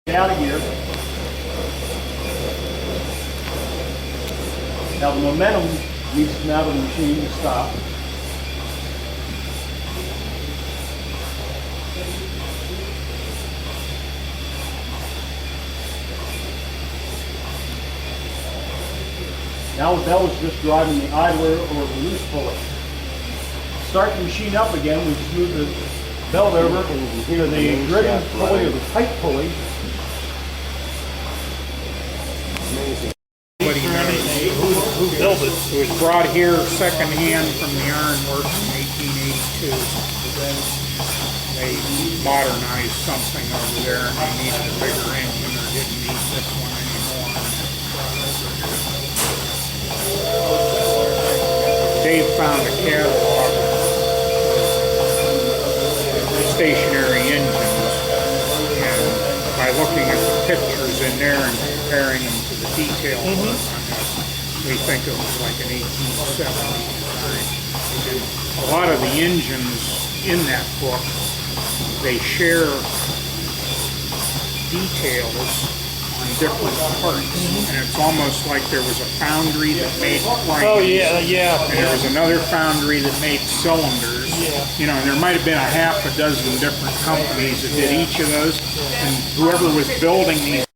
Out of gear. Now the momentum needs to come out of the machine to stop. Now the bell is just driving the idler or the loose pulley. To start the machine up again, we just move the belt over to the driven pulley or the tight pulley. Who built it? It was brought here secondhand from the Iron Works in 1882. They modernized something over there and they needed a bigger engine or didn't need this one anymore. Dave found a catalog of stationary engines, and by looking at the pictures in there and comparing them to the detail work on this, we think it was like an 1870 design. A lot of the engines in that book, they share details on different parts, and it's almost like there was a foundry that made planes. Oh yeah. And there was another foundry that made cylinders. Yeah. You know, and there might have been a half a dozen different companies that did each of those, and whoever was building these.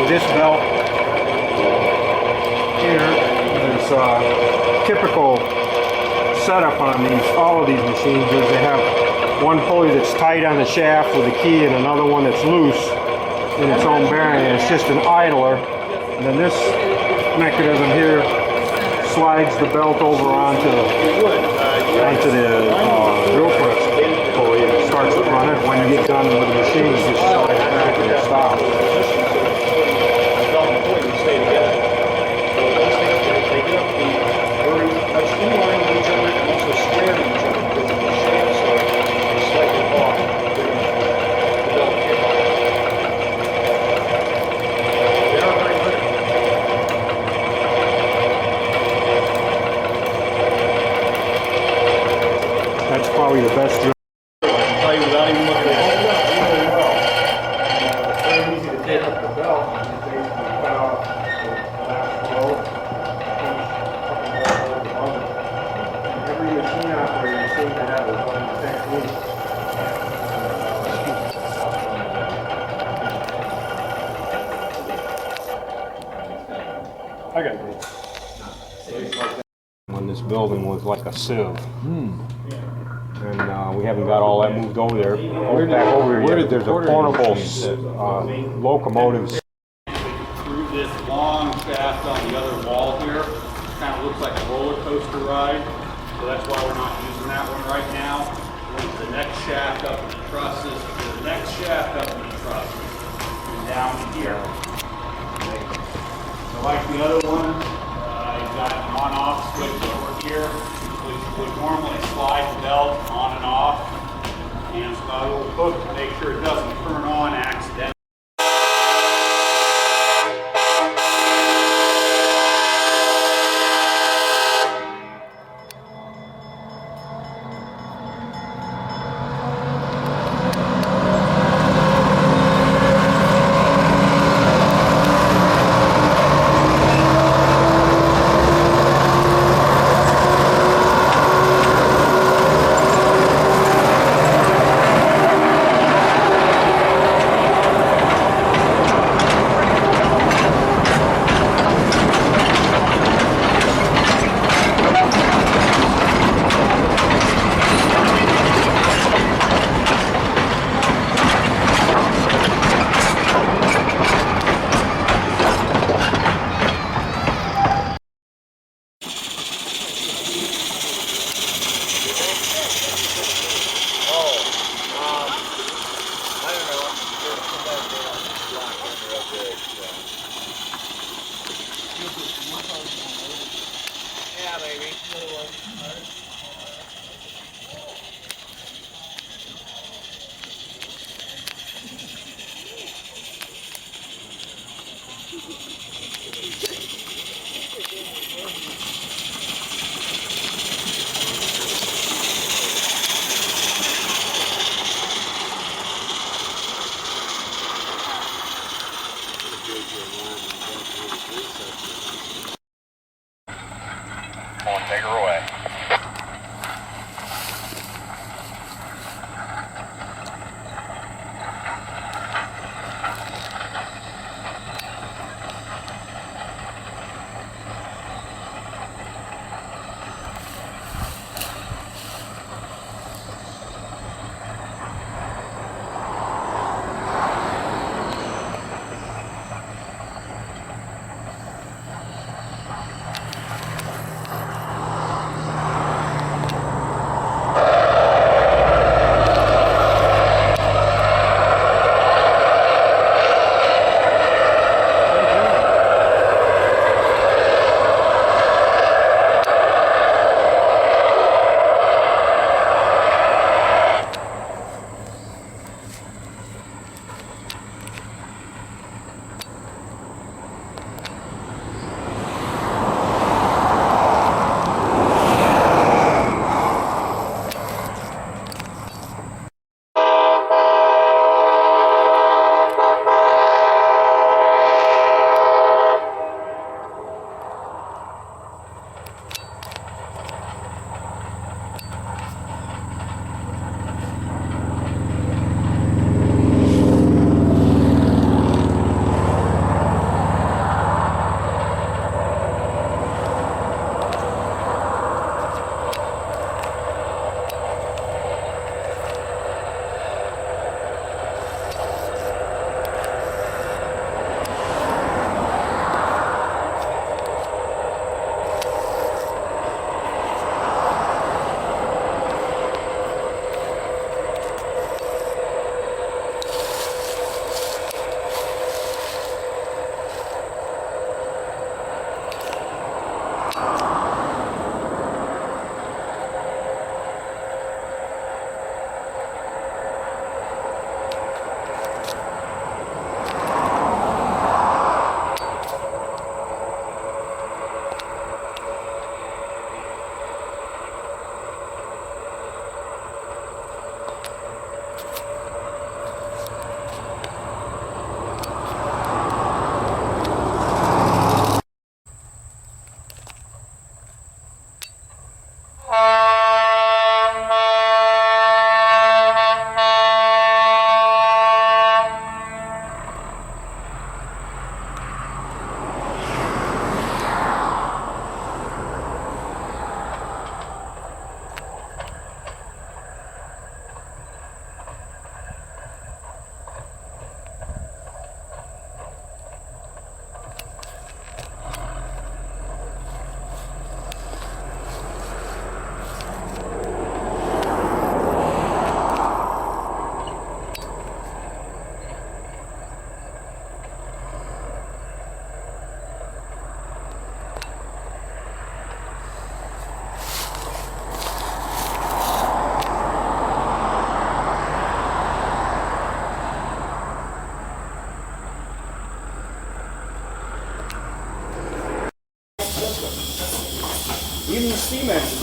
This belt here is typical setup on all of these machines is they have one pulley that's tight on the shaft with a key and another one that's loose in its own bearing, and it's just an idler. And then this mechanism here slides the belt over onto the drill press pulley and it starts to run it. When you get done with the machine, you just slide it back and it stops. That's probably the best drill. Without even looking at it. It's very easy to take up the belt and basically cut off the last row. Every machine operator seems to have its own technique. I got it. When this building was like a sieve. And we haven't got all that moved over there. Back over here, there's a portable locomotive. Through this long shaft on the other wall here, kind of looks like a roller coaster ride. So that's why we're not using that one right now. Move the next shaft up in the trusses, the next shaft up in the trusses, and down here. So like the other one, you've got an on-off switch over here, which would normally slide the belt on and off. hook to make sure it doesn't turn on accidentally.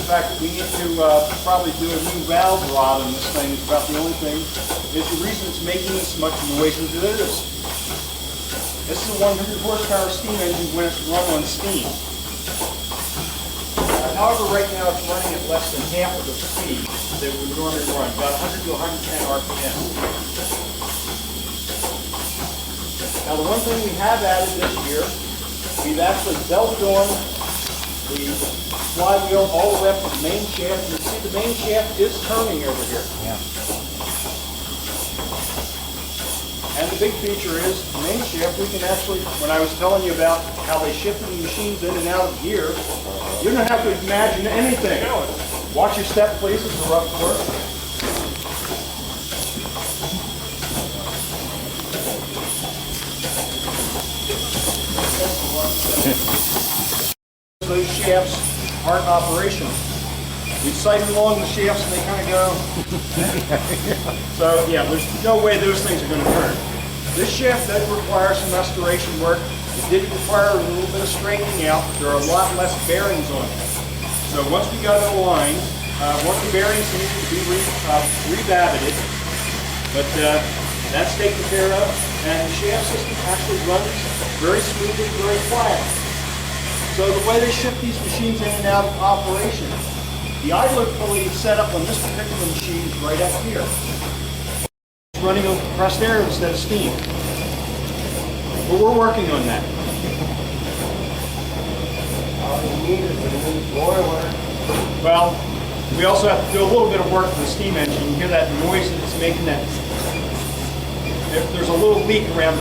fact that we need to probably do a new valve rod on this thing is about the only thing. Is the reason it's making as much noise as it is. This is a 100 horsepower steam engine when it's run on steam. However, right now it's running at less than half of the speed that we would normally run, about 100 to 110 RPM. Now the one thing we have added this year, we've actually belted on the flywheel all the way up to the main shaft. You see the main shaft is turning over here. Yeah. And the big feature is the main shaft, we can actually, when I was telling you about how they shifted the machines in and out of gear, you don't have to imagine anything. Watch your step, please. It's a rough work. Those shafts aren't operational. We sight along the shafts and they kind of go. So yeah, there's no way those things are going to turn. This shaft does require some restoration work. It did require a little bit of straightening out, but there are a lot less bearings on it. So once we got it aligned, once the bearings needed to be rebabited, but that's taken care of, and the shaft system actually runs very smoothly, very quiet. So the way they shift these machines in and out of operation, the idler pulley set up on this particular machine is right up here. It's running on compressed air instead of steam. But we're working on that. Well, we also have to do a little bit of work to the steam engine. You hear that noise that it's making, that there's a little leak around